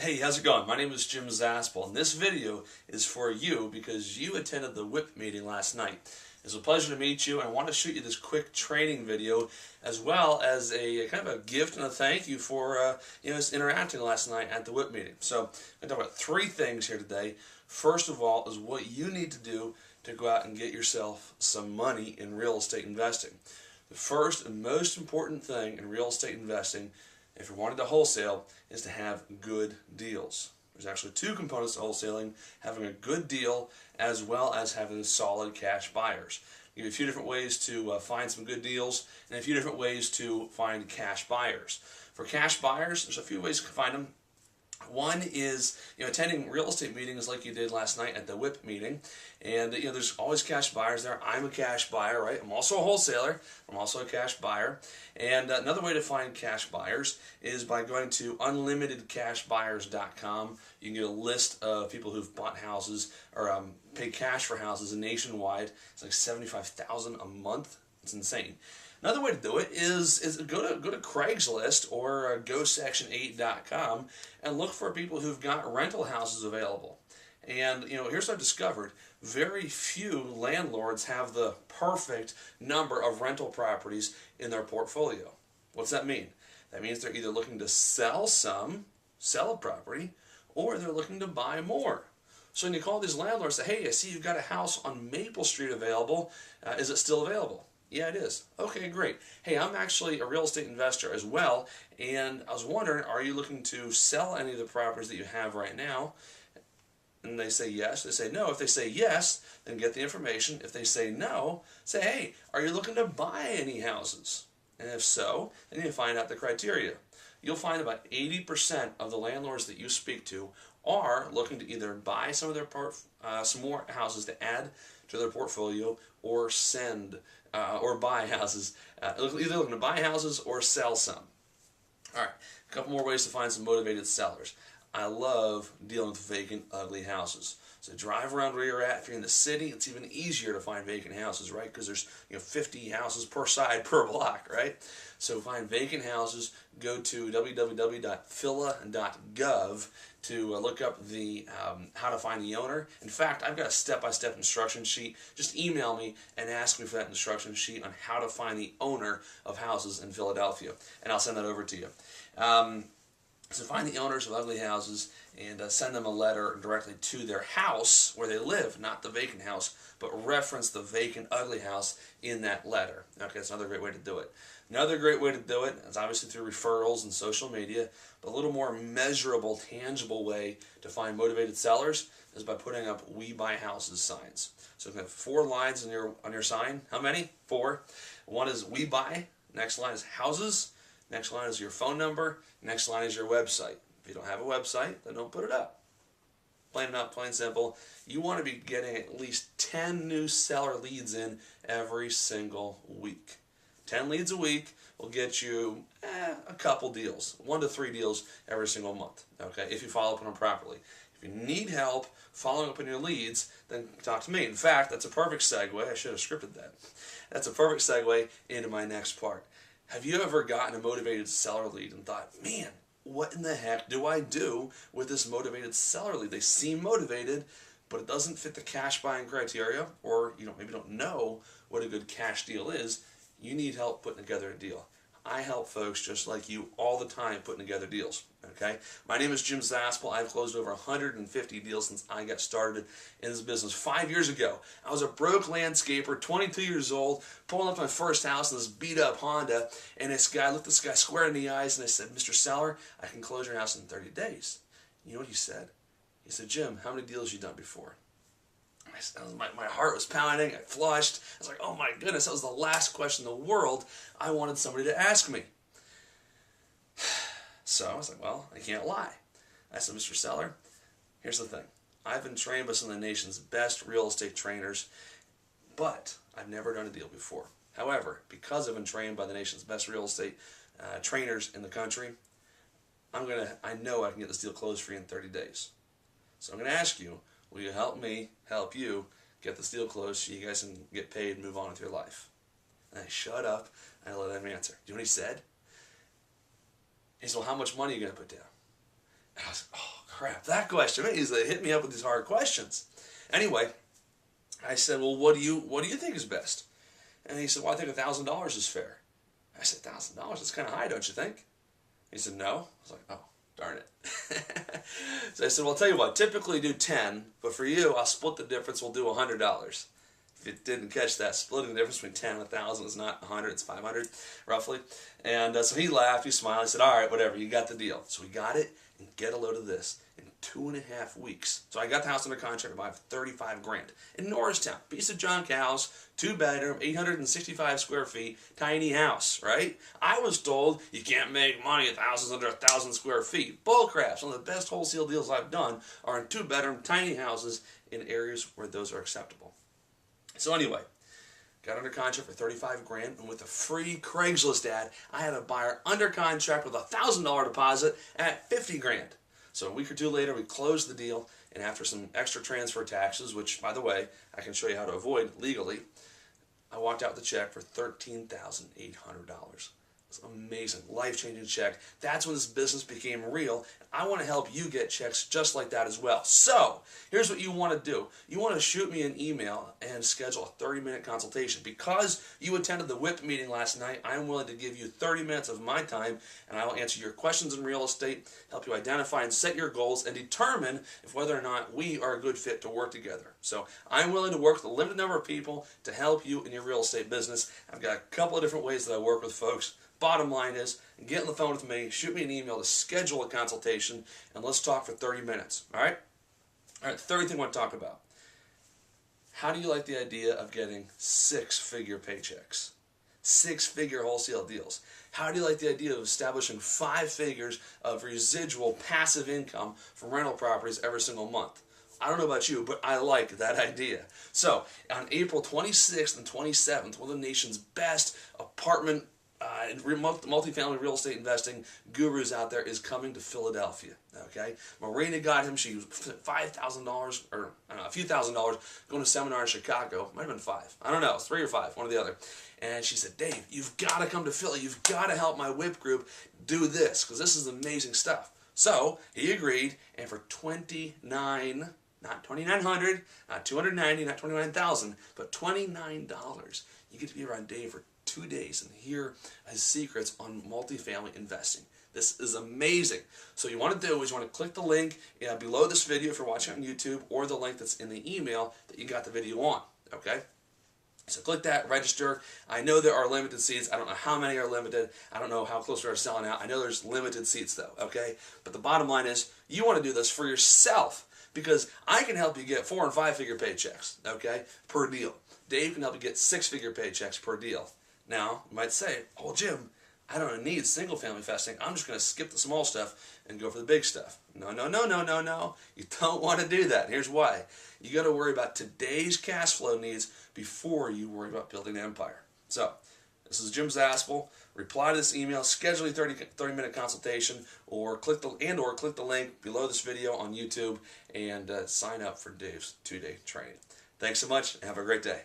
Hey, how's it going? My name is Jim Zaspel, and this video is for you because you attended the WHIP meeting last night. It's a pleasure to meet you, and I want to shoot you this quick training video as well as a kind of a gift and a thank you for interacting last night at the WHIP meeting. So I'm going to talk about three things here today. First of all is what you need to do to go out and get yourself some money in real estate investing. The first and most important thing in real estate investing, if you're wanting to wholesale, is to have good deals. There's actually two components to wholesaling: having a good deal as well as having solid cash buyers. I'll give you a few different ways to find some good deals and a few different ways to find cash buyers. For cash buyers, there's a few ways to find them. One is attending real estate meetings like you did last night at the WHIP meeting, and there's always cash buyers there. I'm a cash buyer, right? I'm also a wholesaler. I'm also a cash buyer. And another way to find cash buyers is by going to unlimitedcashbuyers.com. You can get a list of people who've bought houses or paid cash for houses nationwide. It's like $75,000 a month. It's insane. Another way to do it is go to Craigslist or GoSection8.com and look for people who've got rental houses available. And here's what I've discovered: very few landlords have the perfect number of rental properties in their portfolio. What's that mean? That means they're either looking to sell a property, or they're looking to buy more. So when you call these landlords and say, hey, I see you've got a house on Maple Street available. Is it still available? Yeah, it is. Okay, great. Hey, I'm actually a real estate investor as well, and I was wondering, are you looking to sell any of the properties that you have right now? And they say yes. They say no. If they say yes, then get the information. If they say no, say, hey, are you looking to buy any houses? And if so, then you find out the criteria. You'll find about 80% of the landlords that you speak to are looking to either buy some of their some more houses to add to their portfolio, or or buy houses. Either looking to buy houses or sell some. All right, a couple more ways to find some motivated sellers. I love dealing with vacant, ugly houses. So drive around where you're at. If you're in the city, it's even easier to find vacant houses, right? Because there's 50 houses per side per block, right? So find vacant houses. Go to www.phila.gov to look up the how to find the owner. In fact, I've got a step-by-step instruction sheet. Just email me and ask me for that instruction sheet on how to find the owner of houses in Philadelphia, and I'll send that over to you. So find the owners of ugly houses and send them a letter directly to their house where they live, not the vacant house, but reference the vacant, ugly house in that letter. Okay, that's another great way to do it. Another great way to do it is obviously through referrals and social media, but a little more measurable, tangible way to find motivated sellers is by putting up "We Buy Houses" signs. So you have 4 lines on your sign. How many? 4. One is "We Buy." Next line is "Houses." Next line is your phone number. Next line is your website. If you don't have a website, then don't put it up. Plain enough, plain simple. You want to be getting at least 10 new seller leads in every single week. 10 leads a week will get you a couple deals, 1 to 3 deals every single month. Okay, if you follow up on them properly. If you need help following up on your leads, then talk to me. In fact, that's a perfect segue. I should have scripted that. That's a perfect segue into my next part. Have you ever gotten a motivated seller lead and thought, man, what in the heck do I do with this motivated seller lead? They seem motivated, but it doesn't fit the cash buying criteria, or maybe don't know what a good cash deal is. You need help putting together a deal. I help folks just like you all the time putting together deals. Okay, my name is Jim Zaspel. I've closed over 150 deals since I got started in this business 5 years ago. I was a broke landscaper, 22 years old, pulling up my first house in this beat-up Honda, and I looked this guy square in the eyes and I said, "Mr. Seller, I can close your house in 30 days. You know what he said? He said, "Jim, how many deals have you done before?" My heart was pounding. I flushed. I was like, oh my goodness, that was the last question in the world I wanted somebody to ask me. So I was like, well, I can't lie. I said, "Mr. Seller, here's the thing. I've been trained by some of the nation's best real estate trainers, but I've never done a deal before. However, because I've been trained by the nation's best real estate trainers in the country, I know I can get this deal closed for you in 30 days. So I'm going to ask you, will you help me help you get this deal closed so you guys can get paid and move on with your life?" And I shut up and I let him answer. Do you know what he said? He said, "Well, how much money are you going to put down?" And I was like, oh, crap, that question. He's hit me up with these hard questions. Anyway, I said, well, what do you think is best? And he said, well, I think $1,000 is fair. I said, $1,000? That's kind of high, don't you think? He said, no. I was like, oh, darn it. So I said, well, I'll tell you what, typically do 10, but for you, I'll split the difference, we'll do $100. If you didn't catch that, splitting the difference between 10 and 1,000 is not 100, it's 500, roughly. And so he laughed, he smiled, he said, all right, whatever, you got the deal. So we got it, and get a load of this. In 2.5 weeks. So I got the house under contract to buy for $35,000 in Norristown. Piece of junk house, 2-bedroom, 865 square feet, tiny house, right? I was told you can't make money at houses under 1,000 square feet. Bullcrap. Some of the best wholesale deals I've done are in 2-bedroom, tiny houses in areas where those are acceptable. So anyway, got under contract for $35,000, and with a free Craigslist ad, I had a buyer under contract with a $1,000 deposit at $50,000. So a week or two later, we closed the deal, and after some extra transfer taxes, which, by the way, I can show you how to avoid legally, I walked out with a check for $13,800. It's amazing, life-changing check. That's when this business became real. I want to help you get checks just like that as well. So, here's what you want to do. You want to shoot me an email and schedule a 30-minute consultation. Because you attended the WHIP meeting last night, I'm willing to give you 30 minutes of my time, and I will answer your questions in real estate, help you identify and set your goals, and determine if whether or not we are a good fit to work together. So, I'm willing to work with a limited number of people to help you in your real estate business. I've got a couple of different ways that I work with folks. Bottom line is, get on the phone with me, shoot me an email to schedule a consultation, and let's talk for 30 minutes, all right? All right, third thing I want to talk about. How do you like the idea of getting 6-figure paychecks? 6-figure wholesale deals? How do you like the idea of establishing 5 figures of residual passive income from rental properties every single month? I don't know about you, but I like that idea. So, on April 26th and 27th, one of the nation's best apartment multifamily real estate investing gurus out there is coming to Philadelphia. Okay, Marina got him. She was $5,000 or a few $1,000s going to a seminar in Chicago. Might have been 5. I don't know. It's 3 or 5, one or the other. And she said, Dave, you've got to come to Philly. You've got to help my WHIP group do this because this is amazing stuff. So he agreed, and for not $2,900, not $290, not $29,000, but $29, you get to be around Dave for 2 days and hear his secrets on multifamily investing. This is amazing. So what you want to do is you want to click the link below this video if you're watching on YouTube, or the link that's in the email that you got the video on. Okay? So click that, register. I know there are limited seats. I don't know how many are limited. I don't know how close we are selling out. I know there's limited seats though. Okay? But the bottom line is you want to do this for yourself, because I can help you get 4- and 5-figure paychecks, okay, per deal. Dave can help you get 6-figure paychecks per deal. Now, you might say, oh, Jim, I don't need single-family investing. I'm just going to skip the small stuff and go for the big stuff. No, no, no, no, no, no. You don't want to do that. Here's why. You got to worry about today's cash flow needs before you worry about building an empire. So, this is Jim Zaspel. Reply to this email, schedule a 30-minute consultation, or click the link below this video on YouTube and sign up for Dave's 2-day training. Thanks so much, and have a great day.